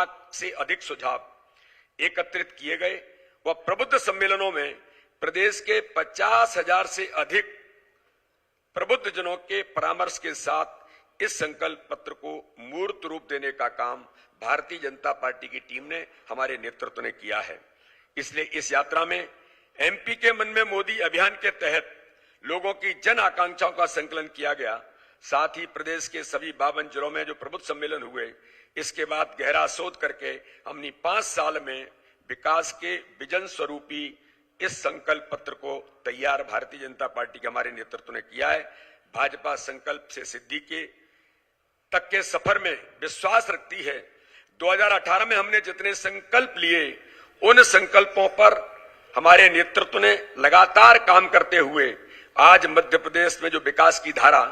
लाख से अधिक सुझाव एकत्रित किए गए व प्रबुद्ध सम्मेलनों में प्रदेश के 50,000 से अधिक प्रबुद्ध जनों के परामर्श के साथ इस संकल्प पत्र को मूर्त रूप देने का काम भारतीय जनता पार्टी की टीम ने, हमारे नेतृत्व ने किया है। इसलिए इस यात्रा में एमपी के मन में मोदी अभियान के तहत लोगों की जन आकांक्षाओं का संकलन किया गया। साथ ही प्रदेश के सभी 52 जिलों में जो प्रबुद्ध सम्मेलन हुए, इसके बाद गहरा शोध करके हमने 5 साल में विकास के विजन स्वरूपी इस संकल्प पत्र को तैयार भारतीय जनता पार्टी के हमारे नेतृत्व ने किया है। भाजपा संकल्प से सिद्धि के तक के सफर में विश्वास रखती है। 2018 में हमने जितने संकल्प लिए, उन संकल्पों पर हमारे नेतृत्व ने लगातार काम करते हुए आज मध्य प्रदेश में जो विकास की धारा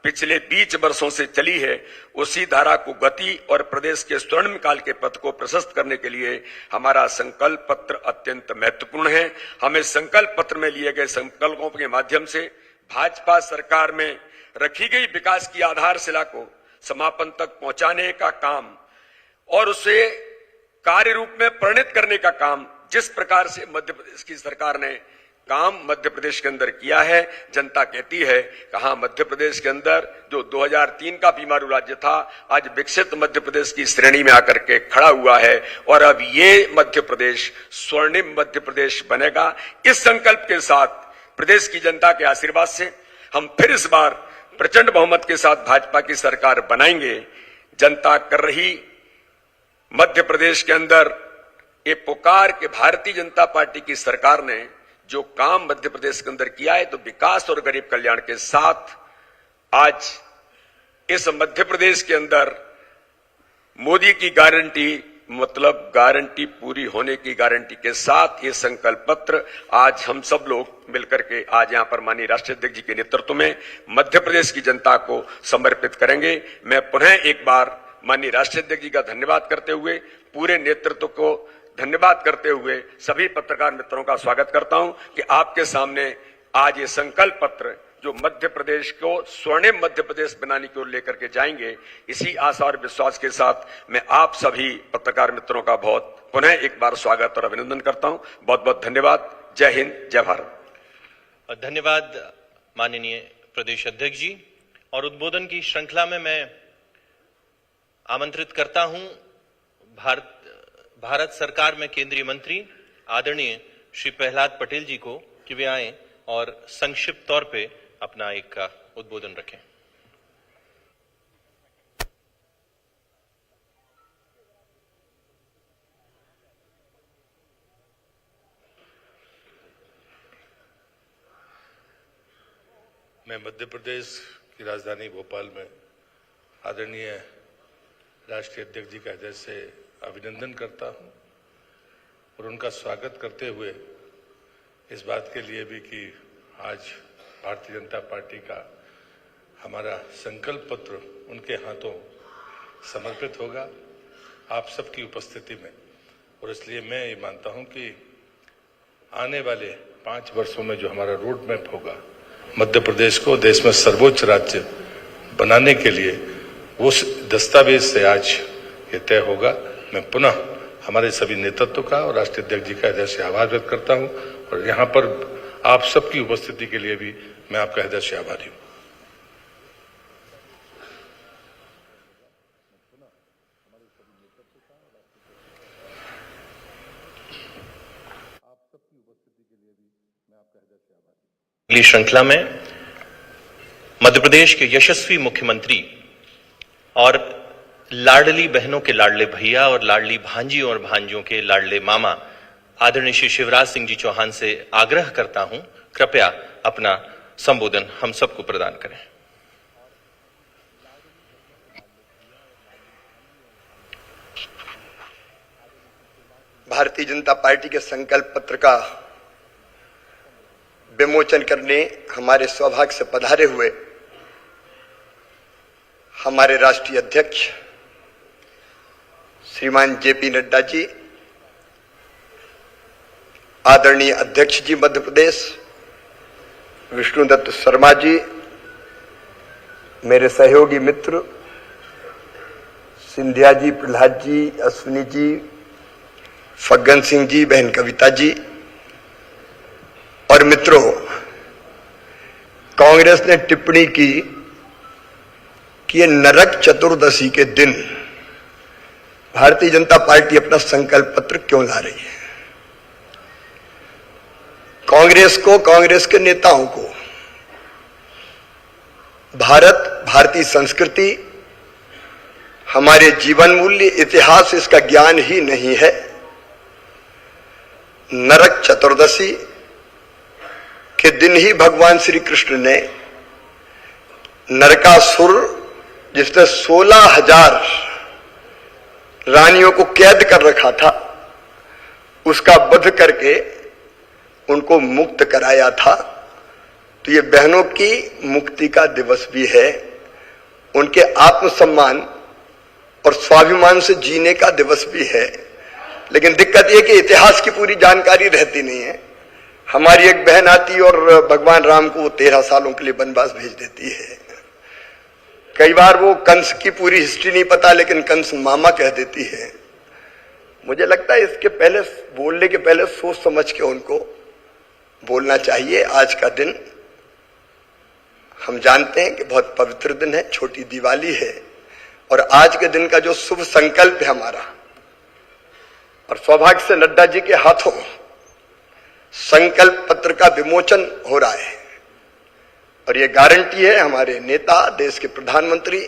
पिछले 20 वर्षों से चली है, उसी धारा को गति और प्रदेश के स्वर्णिम काल के पथ को प्रशस्त करने के लिए हमारा संकल्प पत्र अत्यंत महत्वपूर्ण है। हमें संकल्प पत्र में लिए गए संकल्पों के माध्यम से भाजपा सरकार में रखी गई विकास की आधारशिला को समापन तक पहुंचाने का काम और उसे कार्य रूप में परिणत करने का काम, जिस प्रकार से मध्य प्रदेश की सरकार ने काम मध्य प्रदेश के अंदर किया है, जनता कहती है कहां मध्य प्रदेश के अंदर जो 2003 का बीमारू राज्य था, आज विकसित मध्य प्रदेश की श्रेणी में आकर के खड़ा हुआ है और अब ये मध्य प्रदेश स्वर्णिम मध्य प्रदेश बनेगा। इस संकल्प के साथ प्रदेश की जनता के आशीर्वाद से हम फिर इस बार प्रचंड बहुमत के साथ भाजपा की सरकार बनाएंगे। जनता कर रही मध्य प्रदेश के अंदर ये पुकार के भारतीय जनता पार्टी की सरकार ने जो काम मध्य प्रदेश के अंदर किया है, तो विकास और गरीब कल्याण के साथ आज इस मध्य प्रदेश के अंदर मोदी की गारंटी, मतलब गारंटी पूरी होने की गारंटी के साथ ये संकल्प पत्र आज हम सब लोग मिलकर के आज यहां पर माननीय राष्ट्रीय अध्यक्ष जी के नेतृत्व में मध्य प्रदेश की जनता को समर्पित करेंगे। मैं पुनः एक बार माननीय राष्ट्रीय अध्यक्ष जी का धन्यवाद करते हुए, पूरे नेतृत्व को धन्यवाद करते हुए सभी पत्रकार मित्रों का स्वागत करता हूं कि आपके सामने आज ये संकल्प पत्र जो मध्य प्रदेश को स्वर्णिम मध्य प्रदेश बनाने की ओर लेकर के जाएंगे, इसी आशा और विश्वास के साथ मैं आप सभी पत्रकार मित्रों का पुनः एक बार स्वागत और अभिनंदन करता हूं। बहुत बहुत धन्यवाद। जय हिंद, जय भारत। धन्यवाद माननीय प्रदेश अध्यक्ष जी। और उद्बोधन की श्रृंखला में मैं आमंत्रित करता हूं भारत सरकार में केंद्रीय मंत्री आदरणीय श्री प्रहलाद पटेल जी को कि वे आएं और संक्षिप्त तौर पे अपना एक उद्बोधन रखें। मैं मध्य प्रदेश की राजधानी भोपाल में आदरणीय राष्ट्रीय अध्यक्ष जी का हृदय से अभिनंदन करता हूं और उनका स्वागत करते हुए इस बात के लिए भी कि आज भारतीय जनता पार्टी का हमारा संकल्प पत्र उनके हाथों समर्पित होगा आप सबकी उपस्थिति में। और इसलिए मैं ये मानता हूं कि आने वाले 5 वर्षों में जो हमारा रोड मैप होगा मध्य प्रदेश को देश में सर्वोच्च राज्य बनाने के लिए, वो दस्तावेज से आज ये तय होगा। मैं पुनः हमारे सभी नेतृत्व का और राष्ट्रीय अध्यक्ष जी का हृदय से आभार व्यक्त करता हूं और यहाँ पर आप सबकी उपस्थिति के लिए भी मैं आपका हृदय से आभारी हूं। अगली श्रृंखला में मध्य प्रदेश के यशस्वी मुख्यमंत्री और लाडली बहनों के लाडले भैया और लाडली भांजियों और भांजियों के लाडले मामा आदरणीय श्री शिवराज सिंह जी चौहान से आग्रह करता हूं, कृपया अपना संबोधन हम सबको प्रदान करें। भारतीय जनता पार्टी के संकल्प पत्र का विमोचन करने हमारे सौभाग्य से पधारे हुए हमारे राष्ट्रीय अध्यक्ष श्रीमान जेपी नड्डा जी, आदरणीय अध्यक्ष जी मध्य प्रदेश विष्णुदत्त शर्मा जी, मेरे सहयोगी मित्र सिंधिया जी, प्रहलाद जी, अश्विनी जी, फग्गन सिंह जी, बहन कविता जी और मित्रों, कांग्रेस ने टिप्पणी की कि ये नरक चतुर्दशी के दिन भारतीय जनता पार्टी अपना संकल्प पत्र क्यों ला रही है। कांग्रेस को, कांग्रेस के नेताओं को भारत, भारतीय संस्कृति, हमारे जीवन मूल्य, इतिहास, इसका ज्ञान ही नहीं है। नरक चतुर्दशी के दिन ही भगवान श्री कृष्ण ने नरकासुर, जिसने 16,000 रानियों को कैद कर रखा था, उसका वध करके उनको मुक्त कराया था। तो ये बहनों की मुक्ति का दिवस भी है, उनके आत्मसम्मान और स्वाभिमान से जीने का दिवस भी है। लेकिन दिक्कत यह कि इतिहास की पूरी जानकारी रहती नहीं है। हमारी एक बहन आती और भगवान राम को 13 सालों के लिए वनवास भेज देती है। कई बार वो कंस की पूरी हिस्ट्री नहीं पता, लेकिन कंस मामा कह देती है। मुझे लगता है इसके पहले, बोलने के पहले सोच समझ के उनको बोलना चाहिए। आज का दिन हम जानते हैं कि बहुत पवित्र दिन है, छोटी दिवाली है, और आज के दिन का जो शुभ संकल्प है हमारा, और सौभाग्य से नड्डा जी के हाथों संकल्प पत्र का विमोचन हो रहा है, और यह गारंटी है हमारे नेता, देश के प्रधानमंत्री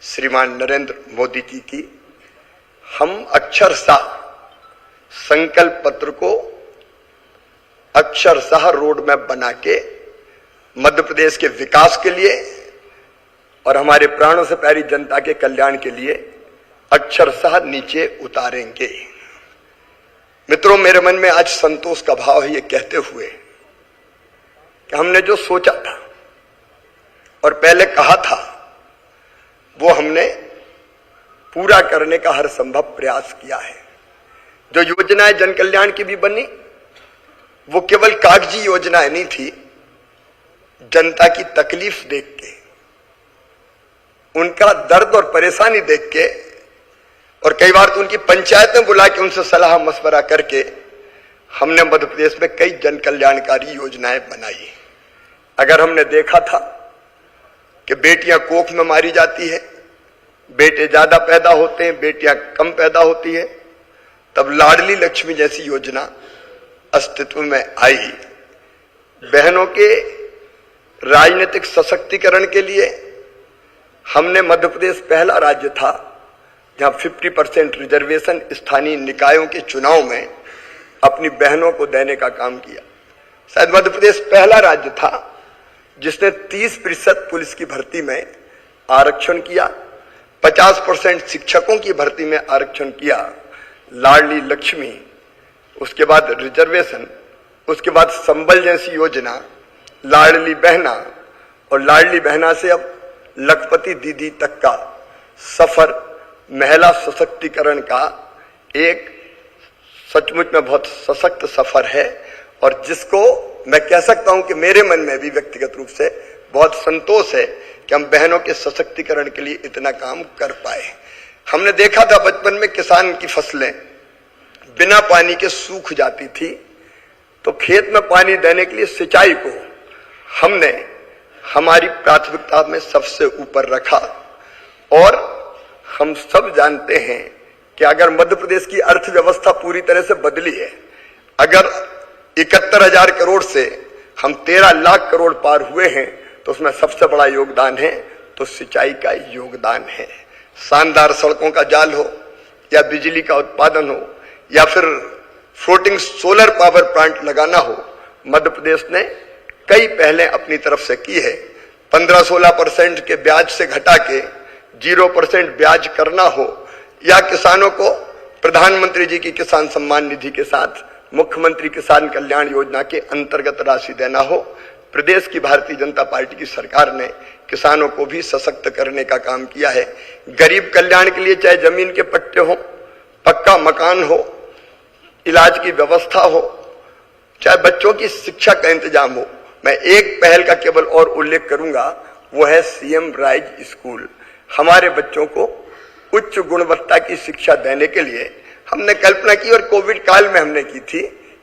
श्रीमान नरेंद्र मोदी जी की। हम अक्षरशः संकल्प पत्र को अक्षरशः रोड मैप बना के मध्य प्रदेश के विकास के लिए और हमारे प्राणों से प्यारी जनता के कल्याण के लिए अक्षरशः नीचे उतारेंगे। मित्रों, मेरे मन में आज संतोष का भाव है ये कहते हुए कि हमने जो सोचा था और पहले कहा था, वो हमने पूरा करने का हर संभव प्रयास किया है। जो योजनाएं जन कल्याण की भी बनी, वो केवल कागजी योजनाएं नहीं थी। जनता की तकलीफ देख के, उनका दर्द और परेशानी देख के, और कई बार तो उनकी पंचायतें बुला के उनसे सलाह मशवरा करके हमने मध्य प्रदेश में कई जन कल्याणकारी योजनाएं बनाई। अगर हमने देखा था कि बेटियां कोख में मारी जाती है, बेटे ज्यादा पैदा होते हैं, बेटियां कम पैदा होती है, तब लाडली लक्ष्मी जैसी योजना अस्तित्व में आई। बहनों के राजनीतिक सशक्तिकरण के लिए हमने, मध्य प्रदेश पहला राज्य था जहां 50% रिजर्वेशन स्थानीय निकायों के चुनाव में अपनी बहनों को देने का काम किया। शायद मध्य प्रदेश पहला राज्य था जिसने 30% पुलिस की भर्ती में आरक्षण किया, 50% शिक्षकों की भर्ती में आरक्षण किया। लाडली लक्ष्मी, उसके बाद रिजर्वेशन, उसके बाद संबल जैसी योजना, लाडली बहना, और लाडली बहना से अब लखपति दीदी तक का सफर महिला सशक्तिकरण का एक सचमुच में बहुत सशक्त सफर है, और जिसको मैं कह सकता हूं कि मेरे मन में भी व्यक्तिगत रूप से बहुत संतोष है कि हम बहनों के सशक्तिकरण के लिए इतना काम कर पाए। हमने देखा था बचपन में किसान की फसलें बिना पानी के सूख जाती थी, तो खेत में पानी देने के लिए सिंचाई को हमने हमारी प्राथमिकता में सबसे ऊपर रखा। और हम सब जानते हैं कि अगर मध्य प्रदेश की अर्थव्यवस्था पूरी तरह से बदली है, अगर 71,000 करोड़ से हम 13 लाख करोड़ पार हुए हैं, तो उसमें सबसे बड़ा योगदान है तो सिंचाई का योगदान है। शानदार सड़कों का जाल हो, या बिजली का उत्पादन हो, या फिर फ्लोटिंग सोलर पावर प्लांट लगाना हो, मध्य प्रदेश ने कई पहले अपनी तरफ से की है। 15-16% के ब्याज से घटा के 0% ब्याज करना हो, या किसानों को प्रधानमंत्री जी की किसान सम्मान निधि के साथ मुख्यमंत्री किसान कल्याण योजना के अंतर्गत राशि देना हो, प्रदेश की भारतीय जनता पार्टी की सरकार ने किसानों को भी सशक्त करने का काम किया है। गरीब कल्याण के लिए चाहे जमीन के पट्टे हो, पक्का मकान हो, इलाज की व्यवस्था हो, चाहे बच्चों की शिक्षा का इंतजाम हो। मैं एक पहल का केवल और उल्लेख करूंगा, वो है सीएम राइज स्कूल। हमारे बच्चों को उच्च गुणवत्ता की शिक्षा देने के लिए हमने कल्पना की, और कोविड काल में हमने की थी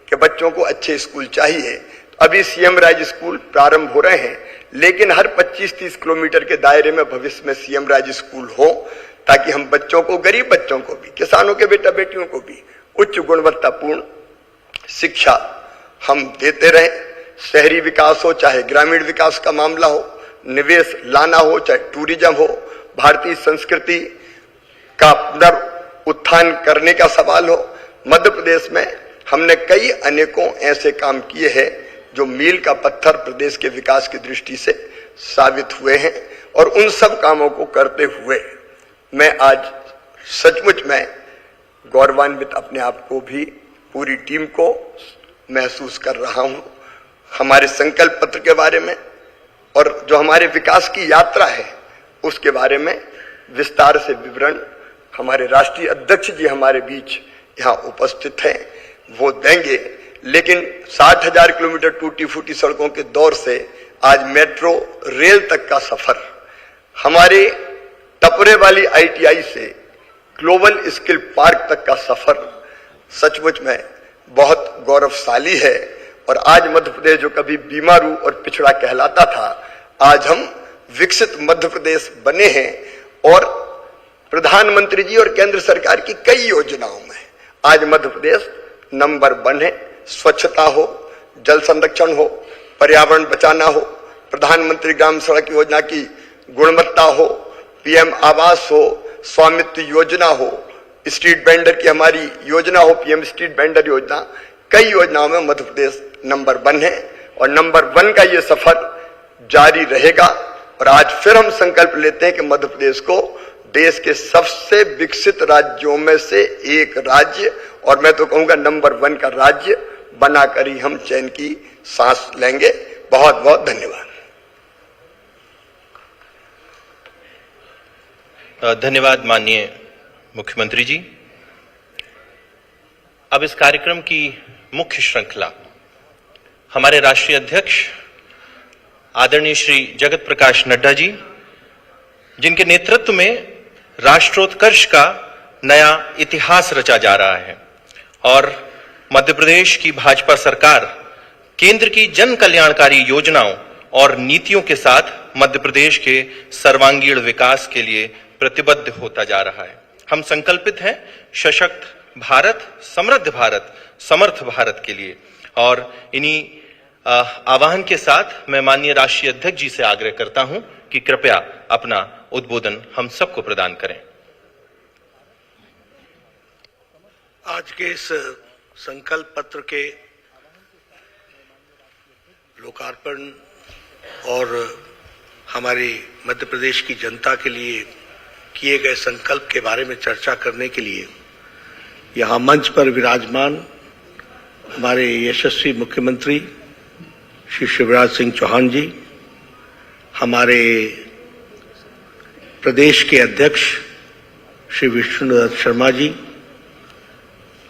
कि बच्चों को अच्छे स्कूल चाहिए। तो अभी सीएम राज स्कूल प्रारंभ हो रहे हैं, लेकिन हर 25-30 किलोमीटर के दायरे में भविष्य में सीएम राज स्कूल हो, ताकि हम बच्चों को, गरीब बच्चों को भी, किसानों के बेटा बेटियों को भी उच्च गुणवत्तापूर्ण शिक्षा हम देते रहे। शहरी विकास हो चाहे ग्रामीण विकास का मामला हो, निवेश लाना हो चाहे टूरिज्म हो, भारतीय संस्कृति का पुनरुत्थान करने का सवाल हो, मध्य प्रदेश में हमने कई अनेकों ऐसे काम किए हैं जो मील का पत्थर प्रदेश के विकास की दृष्टि से साबित हुए हैं। और उन सब कामों को करते हुए मैं आज सचमुच में गौरवान्वित अपने आप को भी, पूरी टीम को महसूस कर रहा हूं। हमारे संकल्प पत्र के बारे में और जो हमारे विकास की यात्रा है उसके बारे में विस्तार से विवरण हमारे राष्ट्रीय अध्यक्ष जी हमारे बीच यहाँ उपस्थित हैं, वो देंगे। लेकिन 60,000 किलोमीटर टूटी फूटी सड़कों के दौर से आज मेट्रो रेल तक का सफर, हमारे टपरे वाली ITI से ग्लोबल स्किल पार्क तक का सफर सचमुच में बहुत गौरवशाली है। और आज मध्य प्रदेश जो कभी बीमारू और पिछड़ा कहलाता था, आज हम विकसित मध्य प्रदेश बने हैं। और प्रधानमंत्री जी और केंद्र सरकार की कई योजनाओं में आज मध्य प्रदेश नंबर 1 है। स्वच्छता हो, जल संरक्षण हो, पर्यावरण बचाना हो, प्रधानमंत्री ग्राम सड़क योजना की गुणवत्ता हो, PM आवास हो, स्वामित्व योजना हो, स्ट्रीट वेंडर की हमारी योजना हो, PM स्ट्रीट वेंडर योजना, कई योजनाओं में मध्य प्रदेश नंबर 1 है। और नंबर 1 का ये सफर जारी रहेगा। और आज फिर हम संकल्प लेते हैं कि मध्य प्रदेश को देश के सबसे विकसित राज्यों में से एक राज्य, और मैं तो कहूंगा नंबर 1 का राज्य बनाकर ही हम चैन की सांस लेंगे। बहुत बहुत धन्यवाद। धन्यवाद माननीय मुख्यमंत्री जी। अब इस कार्यक्रम की मुख्य श्रृंखला हमारे राष्ट्रीय अध्यक्ष आदरणीय श्री जगत प्रकाश नड्डा जी, जिनके नेतृत्व में राष्ट्रोत्कर्ष का नया इतिहास रचा जा रहा है और मध्य प्रदेश की भाजपा सरकार केंद्र की जन कल्याणकारी योजनाओं और नीतियों के साथ मध्य प्रदेश के सर्वांगीण विकास के लिए प्रतिबद्ध होता जा रहा है। हम संकल्पित हैं सशक्त भारत, समृद्ध भारत, समर्थ भारत के लिए। और इन्हीं आह्वान के साथ मैं माननीय राष्ट्रीय अध्यक्ष जी से आग्रह करता हूं कि कृपया अपना उद्बोधन हम सबको प्रदान करें। आज के इस संकल्प पत्र के लोकार्पण और हमारे मध्य प्रदेश की जनता के लिए किए गए संकल्प के बारे में चर्चा करने के लिए यहाँ मंच पर विराजमान हमारे यशस्वी मुख्यमंत्री श्री शिवराज सिंह चौहान जी, हमारे प्रदेश के अध्यक्ष श्री विष्णुदत्त शर्मा जी,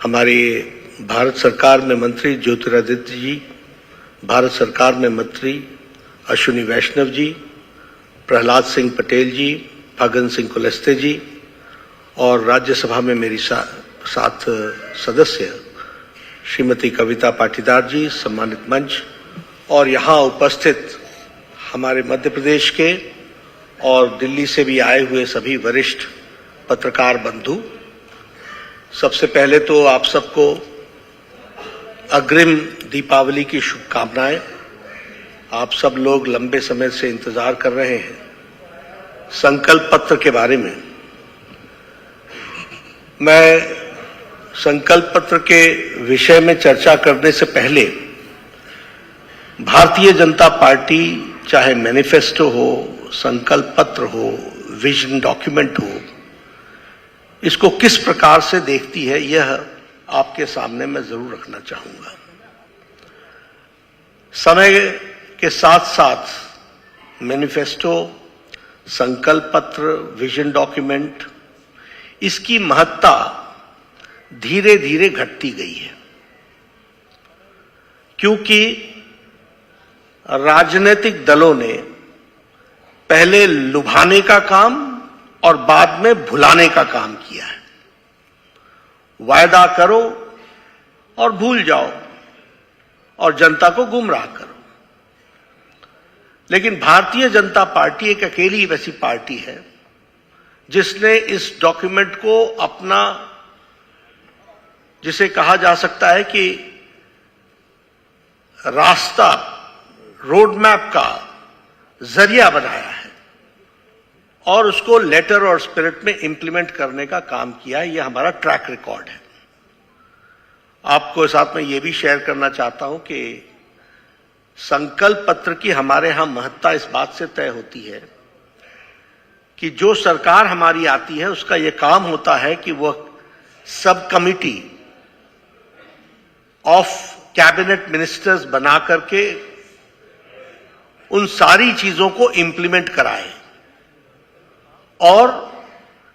हमारे भारत सरकार में मंत्री ज्योतिरादित्य जी, भारत सरकार में मंत्री अश्विनी वैष्णव जी, प्रहलाद सिंह पटेल जी, फग्गन सिंह कुलस्ते जी, और राज्यसभा में मेरी साथ सदस्य श्रीमती कविता पाटीदार जी, सम्मानित मंच, और यहाँ उपस्थित हमारे मध्य प्रदेश के और दिल्ली से भी आए हुए सभी वरिष्ठ पत्रकार बंधु, सबसे पहले तो आप सबको अग्रिम दीपावली की शुभकामनाएं। आप सब लोग लंबे समय से इंतजार कर रहे हैं संकल्प पत्र के बारे में। मैं संकल्प पत्र के विषय में चर्चा करने से पहले भारतीय जनता पार्टी चाहे मैनिफेस्टो हो, संकल्प पत्र हो, विजन डॉक्यूमेंट हो, इसको किस प्रकार से देखती है यह आपके सामने मैं जरूर रखना चाहूंगा। समय के साथ साथ मैनिफेस्टो, संकल्प पत्र, विजन डॉक्यूमेंट, इसकी महत्ता धीरे धीरे घटती गई है, क्योंकि राजनीतिक दलों ने पहले लुभाने का काम और बाद में भुलाने का काम किया है। वायदा करो और भूल जाओ और जनता को गुमराह करो। लेकिन भारतीय जनता पार्टी एक अकेली वैसी पार्टी है जिसने इस डॉक्यूमेंट को अपना, जिसे कहा जा सकता है कि रास्ता, रोड मैप का जरिया बनाया है और उसको लेटर और स्पिरिट में इंप्लीमेंट करने का काम किया है। यह हमारा ट्रैक रिकॉर्ड है। आपको साथ में यह भी शेयर करना चाहता हूं कि संकल्प पत्र की हमारे यहां महत्ता इस बात से तय होती है कि जो सरकार हमारी आती है उसका यह काम होता है कि वह सब कमिटी ऑफ कैबिनेट मिनिस्टर्स बना करके उन सारी चीजों को इंप्लीमेंट कराए और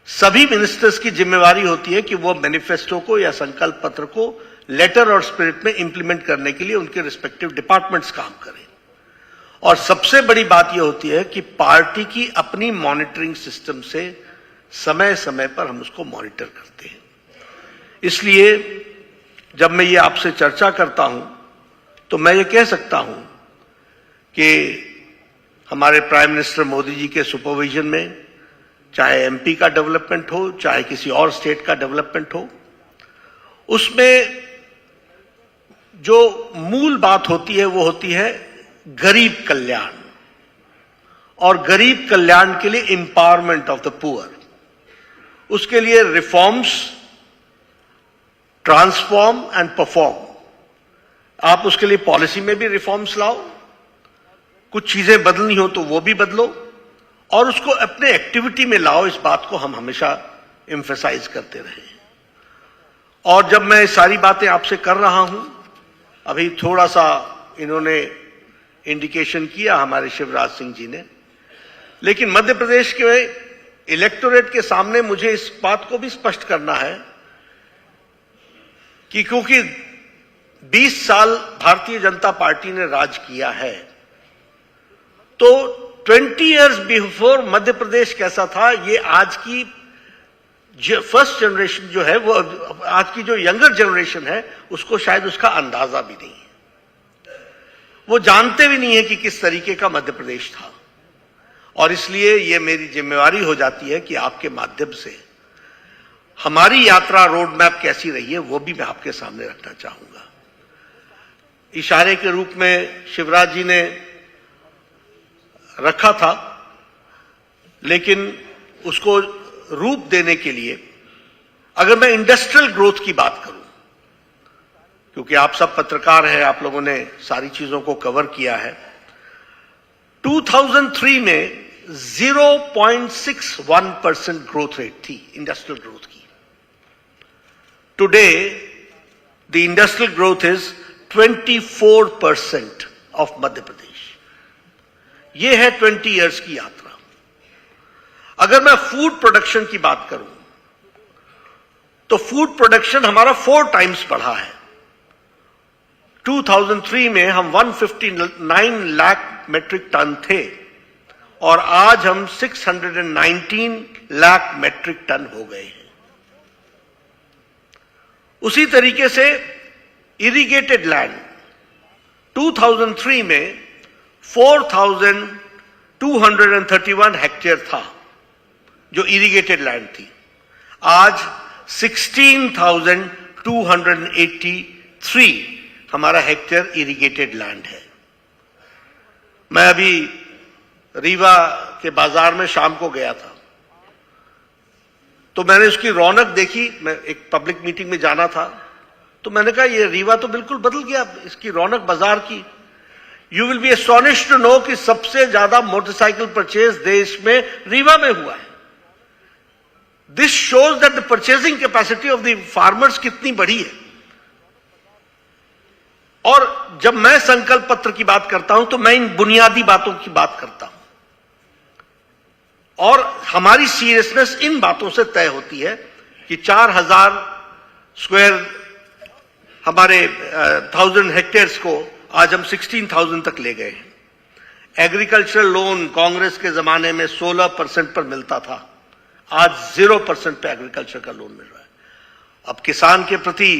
सभी मिनिस्टर्स की जिम्मेवारी होती है कि वो मैनिफेस्टो को या संकल्प पत्र को लेटर और स्पिरिट में इंप्लीमेंट करने के लिए उनके रिस्पेक्टिव डिपार्टमेंट्स काम करें। और सबसे बड़ी बात यह होती है कि पार्टी की अपनी मॉनिटरिंग सिस्टम से समय समय पर हम उसको मॉनिटर करते हैं। इसलिए जब मैं ये आपसे चर्चा करता हूं तो मैं ये कह सकता हूं कि हमारे प्राइम मिनिस्टर मोदी जी के सुपरविजन में चाहे एमपी का डेवलपमेंट हो, चाहे किसी और स्टेट का डेवलपमेंट हो, उसमें जो मूल बात होती है वो होती है गरीब कल्याण, और गरीब कल्याण के लिए एम्पावरमेंट ऑफ द पुअर। उसके लिए रिफॉर्म्स, ट्रांसफॉर्म एंड परफॉर्म। आप उसके लिए पॉलिसी में भी रिफॉर्म्स लाओ, कुछ चीजें बदलनी हो तो वो भी बदलो, और उसको अपने एक्टिविटी में लाओ। इस बात को हम हमेशा एम्फेसाइज करते रहे। और जब मैं सारी बातें आपसे कर रहा हूं, अभी थोड़ा सा इन्होंने इंडिकेशन किया हमारे शिवराज सिंह जी ने, लेकिन मध्य प्रदेश के इलेक्टोरेट के सामने मुझे इस बात को भी स्पष्ट करना है कि क्योंकि 20 साल भारतीय जनता पार्टी ने राज किया है, तो 20 इयर्स बिफोर मध्य प्रदेश कैसा था, ये आज की फर्स्ट जनरेशन जो है, वो आज की जो यंगर जनरेशन है, उसको शायद उसका अंदाजा भी नहीं है। वो जानते भी नहीं है कि किस तरीके का मध्य प्रदेश था। और इसलिए ये मेरी जिम्मेवारी हो जाती है कि आपके माध्यम से हमारी यात्रा, रोड मैप कैसी रही है, वो भी मैं आपके सामने रखना चाहूंगा। इशारे के रूप में शिवराज जी ने रखा था, लेकिन उसको रूप देने के लिए अगर मैं इंडस्ट्रियल ग्रोथ की बात करूं, क्योंकि आप सब पत्रकार हैं, आप लोगों ने सारी चीजों को कवर किया है। 2003 में 0.61% ग्रोथ रेट थी इंडस्ट्रियल ग्रोथ की। Today the industrial growth is 24% of Madhya Pradesh. ये है 20 इयर्स की यात्रा। अगर मैं फूड प्रोडक्शन की बात करूं तो फूड प्रोडक्शन हमारा 4 टाइम्स बढ़ा है। 2003 में हम 159 लाख मेट्रिक टन थे और आज हम 619 लाख मेट्रिक टन हो गए हैं। उसी तरीके से इरिगेटेड लैंड 2003 में 4,231 हेक्टेयर था जो इरिगेटेड लैंड थी। आज 16,283 हमारा हेक्टेयर इरिगेटेड लैंड है। मैं अभी रीवा के बाजार में शाम को गया था, तो मैंने उसकी रौनक देखी। मैं एक पब्लिक मीटिंग में जाना था, तो मैंने कहा ये रीवा तो बिल्कुल बदल गया, इसकी रौनक बाजार की। You will be astonished to know कि सबसे ज्यादा मोटरसाइकिल परचेज देश में रीवा में हुआ है। This shows that the purchasing capacity of the farmers कितनी बढ़ी है। और जब मैं संकल्प पत्र की बात करता हूं तो मैं इन बुनियादी बातों की बात करता हूं, और हमारी सीरियसनेस इन बातों से तय होती है कि 4,000 स्क्वायर हमारे 1000 हेक्टेयर्स को आज हम 16,000 तक ले गए हैं। एग्रीकल्चरल लोन कांग्रेस के जमाने में 16% पर मिलता था, आज 0% पे एग्रीकल्चर का लोन मिल रहा है। अब किसान के प्रति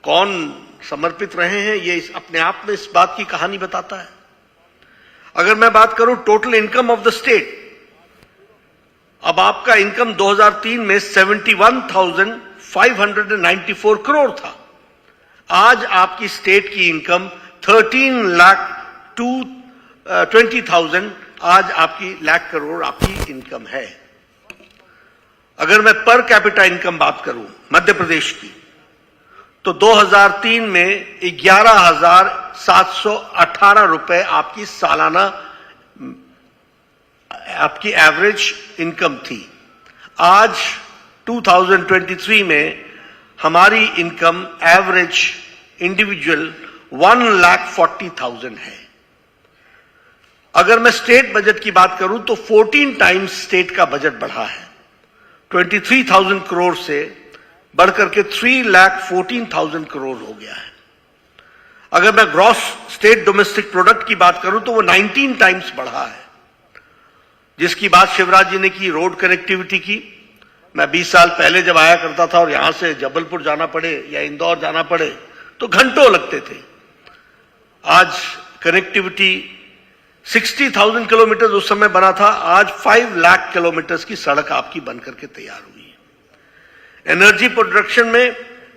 कौन समर्पित रहे हैं, ये अपने आप में इस बात की कहानी बताता है। अगर मैं बात करूं total income of the state, अब आपका इनकम 2003 में 71,594 करोड़ था। आज आपकी स्टेट की इनकम 13,20,000 आज आपकी लाख करोड़ आपकी इनकम है। अगर मैं पर कैपिटा इनकम बात करूं मध्य प्रदेश की, तो 2003 में 11,718 रुपए आपकी सालाना आपकी एवरेज इनकम थी। आज 2023 में हमारी इनकम एवरेज इंडिविजुअल 1,40,000 है। अगर मैं स्टेट बजट की बात करूं तो 14 टाइम्स स्टेट का बजट बढ़ा है, 23,000 करोड़ से बढ़कर के 3,14,000 करोड़ हो गया है। अगर मैं ग्रॉस स्टेट डोमेस्टिक प्रोडक्ट की बात करूं तो वो 19 टाइम्स बढ़ा है, जिसकी बात शिवराज जी ने की, रोड कनेक्टिविटी की। मैं 20 साल पहले जब आया करता था और यहां से जबलपुर जाना पड़े या इंदौर जाना पड़े तो घंटों लगते थे। आज कनेक्टिविटी 60,000 किलोमीटर उस समय बना था, आज 5 लाख किलोमीटर की सड़क आपकी बनकर के तैयार हुई है। एनर्जी प्रोडक्शन में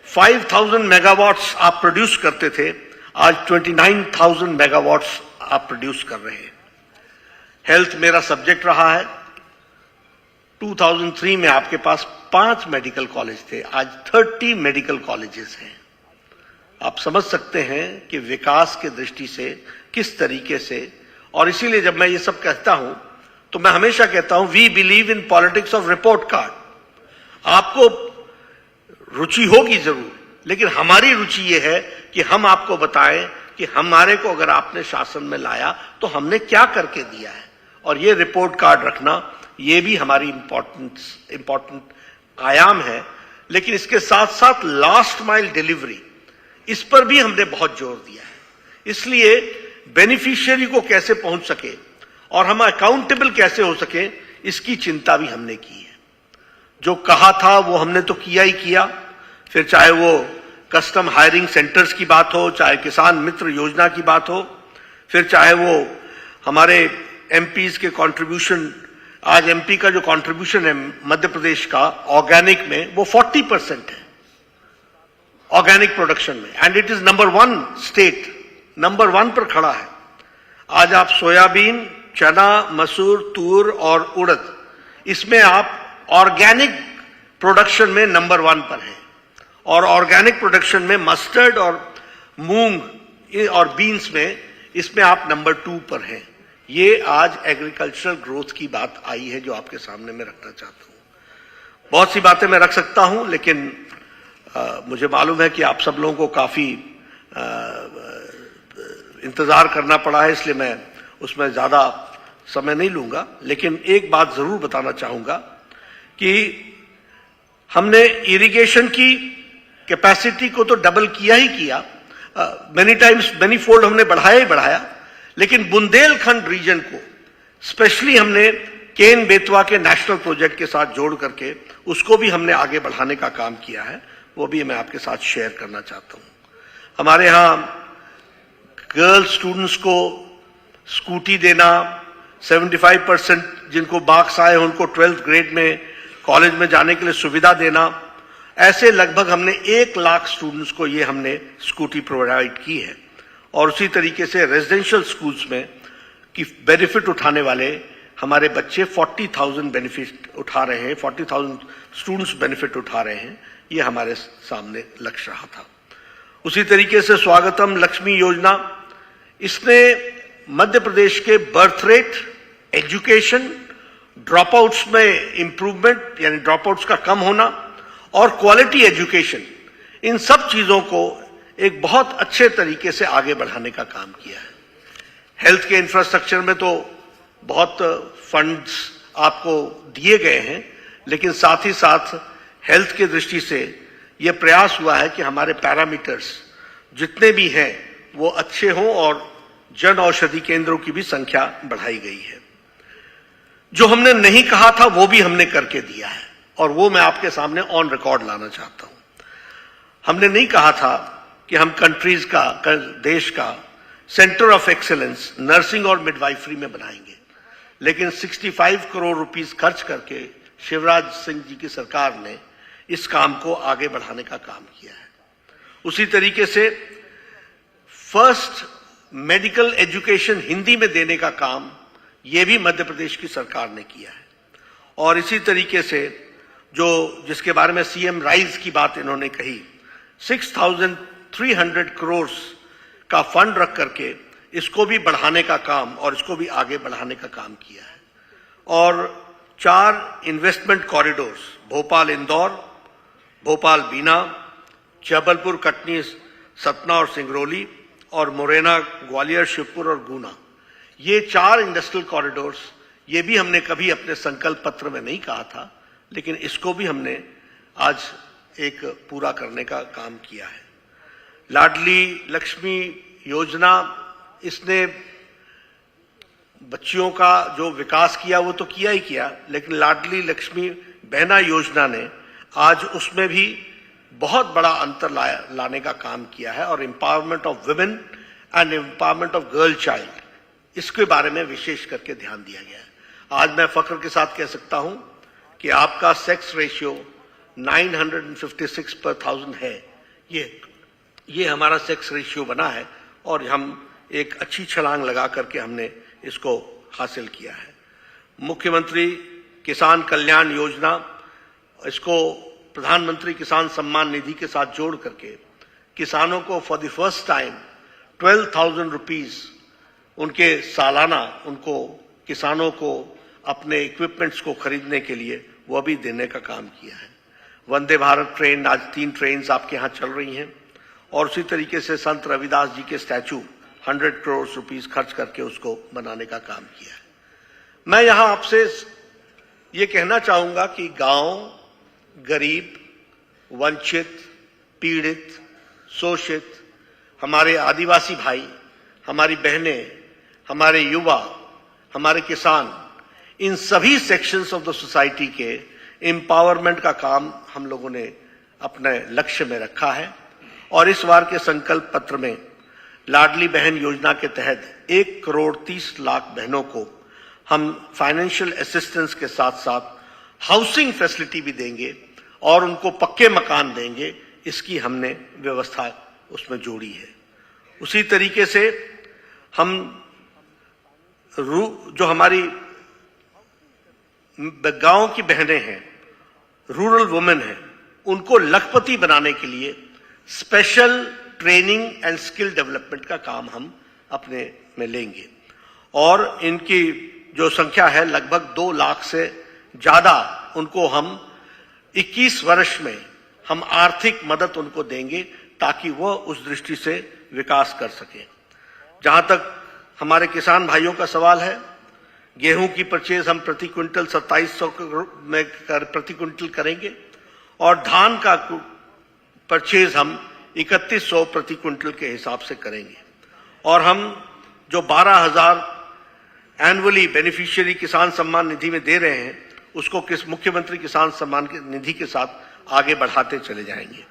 5,000 मेगावाट्स आप प्रोड्यूस करते थे, आज 29,000 मेगावाट्स आप प्रोड्यूस कर रहे हैं। हेल्थ मेरा सब्जेक्ट रहा है। 2003 में आपके पास 5 मेडिकल कॉलेज थे, आज 30 मेडिकल कॉलेजेस हैं। आप समझ सकते हैं कि विकास के दृष्टि से किस तरीके से, और इसीलिए जब मैं ये सब कहता हूं तो मैं हमेशा कहता हूं we believe in politics of report card. आपको रुचि होगी जरूर, लेकिन हमारी रुचि ये है कि हम आपको बताएं कि हमारे को अगर आपने शासन में लाया तो हमने क्या करके दिया है, और ये रिपोर्ट कार्ड रखना ये भी हमारी इंपॉर्टेंट आयाम है। लेकिन इसके साथ साथ लास्ट माइल डिलीवरी, इस पर भी हमने बहुत जोर दिया है। इसलिए बेनिफिशियरी को कैसे पहुंच सके और हम अकाउंटेबल कैसे हो सके, इसकी चिंता भी हमने की है। जो कहा था वो हमने तो किया ही किया, फिर चाहे वो कस्टम हायरिंग सेंटर्स की बात हो, चाहे किसान मित्र योजना की बात हो, फिर चाहे वो हमारे एमपीज के कंट्रीब्यूशन। आज एमपी का जो कंट्रीब्यूशन है मध्य प्रदेश का ऑर्गेनिक में, वो 40% है ऑर्गेनिक प्रोडक्शन में, and it is number 1 state, number 1 पर खड़ा है। आज आप सोयाबीन, चना, मसूर, तूर और उड़द, इसमें आप ऑर्गेनिक प्रोडक्शन में नंबर 1 पर है, और ऑर्गेनिक प्रोडक्शन में मस्टर्ड और मूंग और बीन्स में, इसमें आप नंबर 2 पर हैं। ये आज एग्रीकल्चरल ग्रोथ की बात आई है जो आपके सामने मैं रखना चाहता हूं। बहुत सी बातें मैं रख सकता हूं, लेकिन मुझे मालूम है कि आप सब लोगों को काफी इंतजार करना पड़ा है, इसलिए मैं उसमें ज्यादा समय नहीं लूंगा। लेकिन एक बात जरूर बताना चाहूंगा कि हमने इरिगेशन की कैपेसिटी को तो डबल किया ही किया, मेनी टाइम्स मेनी फोल्ड हमने बढ़ाया ही बढ़ाया, लेकिन बुंदेलखंड रीजन को स्पेशली हमने केन बेतवा के नेशनल प्रोजेक्ट के साथ जोड़ करके उसको भी हमने आगे बढ़ाने का काम किया है। वो भी मैं आपके साथ शेयर करना चाहता हूं। हमारे यहां गर्ल स्टूडेंट्स को स्कूटी देना, 75% जिनको मार्क्स आए उनको 12th ग्रेड में कॉलेज में जाने के लिए सुविधा देना, ऐसे लगभग हमने 1 लाख स्टूडेंट्स को ये हमने स्कूटी प्रोवाइड की है। और उसी तरीके से रेजिडेंशियल स्कूल्स में की बेनिफिट उठाने वाले हमारे बच्चे 40,000 बेनिफिट उठा रहे हैं, 40,000 स्टूडेंट्स बेनिफिट उठा रहे हैं। ये हमारे सामने लक्ष्य रहा था। उसी तरीके से स्वागतम लक्ष्मी योजना, इसने मध्य प्रदेश के birth rate, education, drop outs में इंप्रूवमेंट यानी ड्रॉप आउट्स का कम होना और क्वालिटी एजुकेशन, इन सब चीजों को एक बहुत अच्छे तरीके से आगे बढ़ाने का काम किया है। हेल्थ के इंफ्रास्ट्रक्चर में तो बहुत फंड्स आपको दिए गए हैं, लेकिन साथ ही साथ हेल्थ की दृष्टि से यह प्रयास हुआ है कि हमारे पैरामीटर्स जितने भी हैं वो अच्छे हों और जन औषधि केंद्रों की भी संख्या बढ़ाई गई है। जो हमने नहीं कहा था वो भी हमने करके दिया है, और वो मैं आपके सामने ऑन रिकॉर्ड लाना चाहता हूं। हमने नहीं कहा था कि हम कंट्रीज का, देश का सेंटर ऑफ एक्सीलेंस नर्सिंग और मिडवाइफरी में बनाएंगे, लेकिन 65 करोड़ रुपीस खर्च करके शिवराज सिंह जी की सरकार ने इस काम को आगे बढ़ाने का काम किया है। उसी तरीके से फर्स्ट मेडिकल एजुकेशन हिंदी में देने का काम यह भी मध्य प्रदेश की सरकार ने किया है। और इसी तरीके से जो जिसके बारे में सीएम राइज की बात इन्होंने कही, 6,300 करोड़ का फंड रख करके इसको भी बढ़ाने का काम और इसको भी आगे बढ़ाने का काम किया है। और 4 इन्वेस्टमेंट कॉरिडोर्स, भोपाल इंदौर, भोपाल बीना, जबलपुर कटनी सतना और सिंगरौली, और मुरैना ग्वालियर शिवपुर और गुना, ये 4 इंडस्ट्रियल कॉरिडोर्स, ये भी हमने कभी अपने संकल्प पत्र में नहीं कहा था, लेकिन इसको भी हमने आज एक पूरा करने का काम किया है। लाडली लक्ष्मी योजना, इसने बच्चियों का जो विकास किया वो तो किया ही किया, लेकिन लाडली लक्ष्मी बहना योजना ने आज उसमें भी बहुत बड़ा अंतर लाने का काम किया है, और empowerment of women and empowerment of girl child, इसके बारे में विशेष करके ध्यान दिया गया है। आज मैं फख्र के साथ कह सकता हूं कि आपका सेक्स रेशियो 956 पर 1000 है, ये हमारा सेक्स रेशियो बना है, और हम एक अच्छी छलांग लगा करके हमने इसको हासिल किया है। मुख्यमंत्री किसान कल्याण योजना, इसको प्रधानमंत्री किसान सम्मान निधि के साथ जोड़ करके किसानों को for the first time 12,000 rupees उनके सालाना, उनको किसानों को अपने इक्विपमेंट्स को खरीदने के लिए वह भी देने का काम किया है। वंदे भारत ट्रेन, आज 3 ट्रेन आपके यहाँ चल रही हैं, और उसी तरीके से संत रविदास जी के स्टैचू 100 करोड़ रुपीस खर्च करके उसको बनाने का काम किया है। मैं यहां आपसे ये कहना चाहूंगा कि गांव, गरीब, वंचित, पीड़ित, शोषित, हमारे आदिवासी भाई, हमारी बहनें, हमारे युवा, हमारे किसान, इन सभी सेक्शंस ऑफ द सोसाइटी के एम्पावरमेंट का काम हम लोगों ने अपने लक्ष्य में रखा है। और इस बार के संकल्प पत्र में लाडली बहन योजना के तहत 1,30,00,000 बहनों को हम फाइनेंशियल असिस्टेंस के साथ साथ हाउसिंग फैसिलिटी भी देंगे और उनको पक्के मकान देंगे, इसकी हमने व्यवस्था उसमें जोड़ी है। उसी तरीके से हम जो हमारी गांव की बहनें हैं, रूरल वुमेन हैं, उनको लखपति बनाने के लिए special training and skill development का काम हम अपने में लेंगे, और इनकी जो संख्या है लगभग 2 लाख से ज्यादा, उनको हम 21 वर्ष में हम आर्थिक मदद उनको देंगे ताकि वह उस दृष्टि से विकास कर सके। जहां तक हमारे किसान भाइयों का सवाल है, गेहूं की परचेज हम प्रति क्विंटल 2700 में प्रति क्विंटल करेंगे, और धान का परचेज हम 3100 प्रति क्विंटल के हिसाब से करेंगे। और हम जो 12,000 एनुअली बेनिफिशियरी किसान सम्मान निधि में दे रहे हैं, उसको मुख्यमंत्री किसान सम्मान निधि के साथ आगे बढ़ाते चले जाएंगे।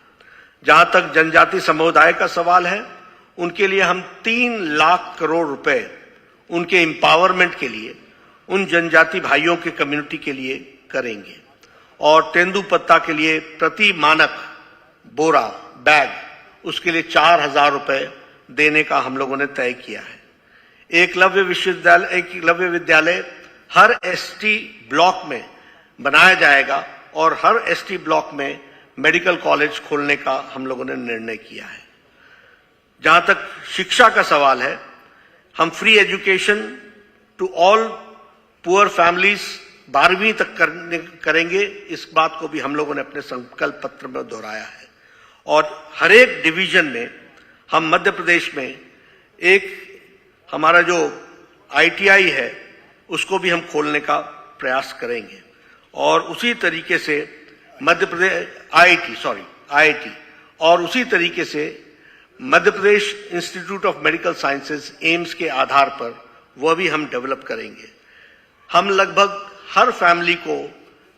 जहां तक जनजाति समुदाय का सवाल है, उनके लिए हम 3 लाख करोड़ रुपए उनके एम्पावरमेंट के लिए, उन जनजाति भाइयों के कम्युनिटी के लिए करेंगे। और तेंदुपत्ता के लिए प्रति मानक बोरा, बैग, उसके लिए 4,000 रुपए देने का हम लोगों ने तय किया है। एकलव्य विद्यालय हर एसटी ब्लॉक में बनाया जाएगा, और हर एसटी ब्लॉक में मेडिकल कॉलेज खोलने का हम लोगों ने निर्णय किया है। जहां तक शिक्षा का सवाल है, हम free education to all poor families 12वीं तक करेंगे। इस बात को भी हम लोगों ने अपने संकल्प पत्र में दोहराया है। और हर एक डिवीजन में हम मध्य प्रदेश में एक हमारा जो आईटीआई है उसको भी हम खोलने का प्रयास करेंगे। और उसी तरीके से मध्य प्रदेश आईआईटी, और उसी तरीके से Madhya Pradesh institute of medical sciences AIIMS के आधार पर वह भी हम डेवलप करेंगे। हम लगभग हर फैमिली को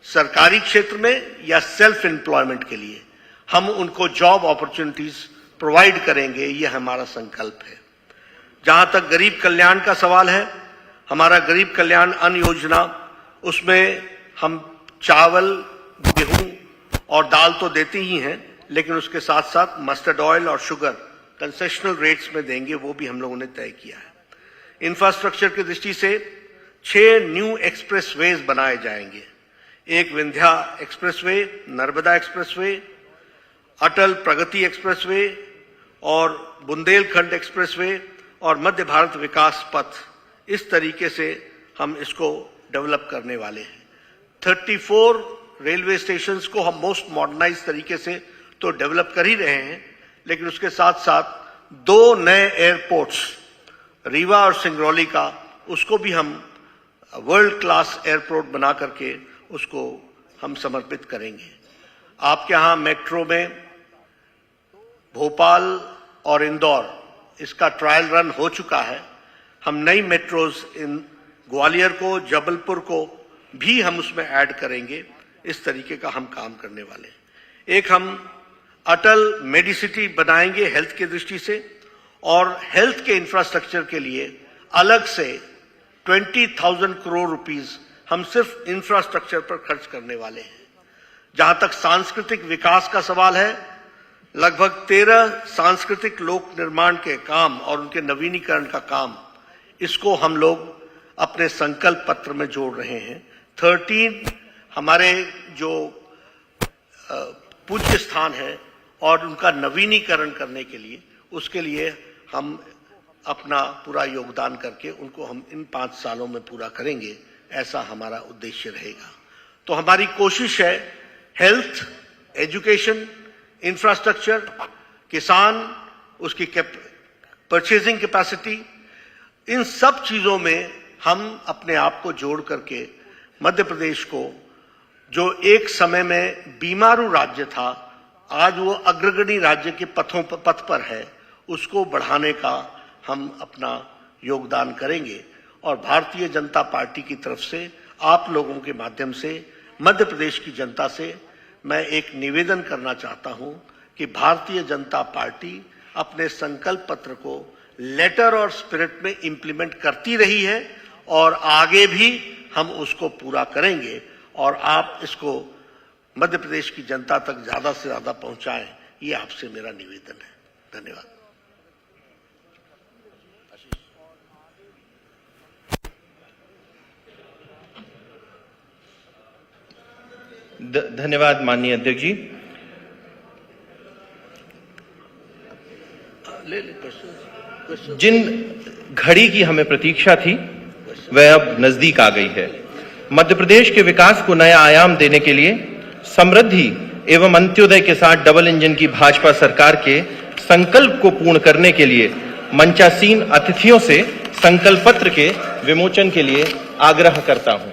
सरकारी क्षेत्र में या सेल्फ एम्प्लॉयमेंट के लिए हम उनको जॉब अपॉर्चुनिटीज प्रोवाइड करेंगे, यह हमारा संकल्प है। जहां तक गरीब कल्याण का सवाल है, हमारा गरीब कल्याण अन्न योजना, उसमें हम चावल, गेहूं और दाल तो देते ही हैं, लेकिन उसके साथ साथ मस्टर्ड ऑयल और शुगर कंसेशनल रेट्स में देंगे, वो भी हम लोगों ने तय किया है। इंफ्रास्ट्रक्चर की दृष्टि से 6 न्यू एक्सप्रेसवेज बनाए जाएंगे। एक विंध्या एक्सप्रेसवे, नर्मदा एक्सप्रेसवे, अटल प्रगति एक्सप्रेसवे और बुंदेलखंड एक्सप्रेसवे और मध्य भारत विकास पथ, इस तरीके से हम इसको डेवलप करने वाले हैं। 34 रेलवे स्टेशंस को हम मोस्ट मॉडर्नाइज तरीके से तो डेवलप कर ही रहे हैं, लेकिन उसके साथ साथ 2 नए एयरपोर्ट्स, रीवा और सिंगरौली का, उसको भी हम वर्ल्ड क्लास एयरपोर्ट बना करके उसको हम समर्पित करेंगे। आपके यहां मेट्रो में भोपाल और इंदौर, इसका ट्रायल रन हो चुका है। हम नई मेट्रोज इन ग्वालियर को, जबलपुर को भी हम उसमें ऐड करेंगे। इस तरीके का हम काम करने वाले हैं। एक हम अटल मेडिसिटी बनाएंगे हेल्थ की दृष्टि से, और हेल्थ के इंफ्रास्ट्रक्चर के लिए अलग से 20,000 करोड़ रुपीस हम सिर्फ इंफ्रास्ट्रक्चर पर खर्च करने वाले हैं। जहां तक सांस्कृतिक विकास का सवाल है, लगभग 13 सांस्कृतिक लोक निर्माण के काम और उनके नवीनीकरण का काम, इसको हम लोग अपने संकल्प पत्र में जोड़ रहे हैं। 13 हमारे जो पूज्य स्थान है और उनका नवीनीकरण करने के लिए, उसके लिए हम अपना पूरा योगदान करके उनको हम इन 5 सालों में पूरा करेंगे, ऐसा हमारा उद्देश्य रहेगा। तो हमारी कोशिश है हेल्थ, एजुकेशन, इंफ्रास्ट्रक्चर, किसान, उसकी परचेजिंग कैपेसिटी, इन सब चीजों में हम अपने आप को जोड़ करके मध्य प्रदेश को, जो एक समय में बीमारू राज्य था, आज वो अग्रगणी राज्य के पथ पर है, उसको बढ़ाने का हम अपना योगदान करेंगे। और भारतीय जनता पार्टी की तरफ से, आप लोगों के माध्यम से, मध्य प्रदेश की जनता से मैं एक निवेदन करना चाहता हूं कि भारतीय जनता पार्टी अपने संकल्प पत्र को लेटर और स्पिरिट में इंप्लीमेंट करती रही है और आगे भी हम उसको पूरा करेंगे। और आप इसको मध्य प्रदेश की जनता तक ज्यादा से ज्यादा पहुंचाएं, ये आपसे मेरा निवेदन है। धन्यवाद। धन्यवाद माननीय अध्यक्ष जी। जिन घड़ी की हमें प्रतीक्षा थी वह अब नजदीक आ गई है। मध्य प्रदेश के विकास को नया आयाम देने के लिए समृद्धि एवं अंत्योदय के साथ डबल इंजन की भाजपा सरकार के संकल्प को पूर्ण करने के लिए मंचासीन अतिथियों से संकल्प पत्र के विमोचन के लिए आग्रह करता हूं।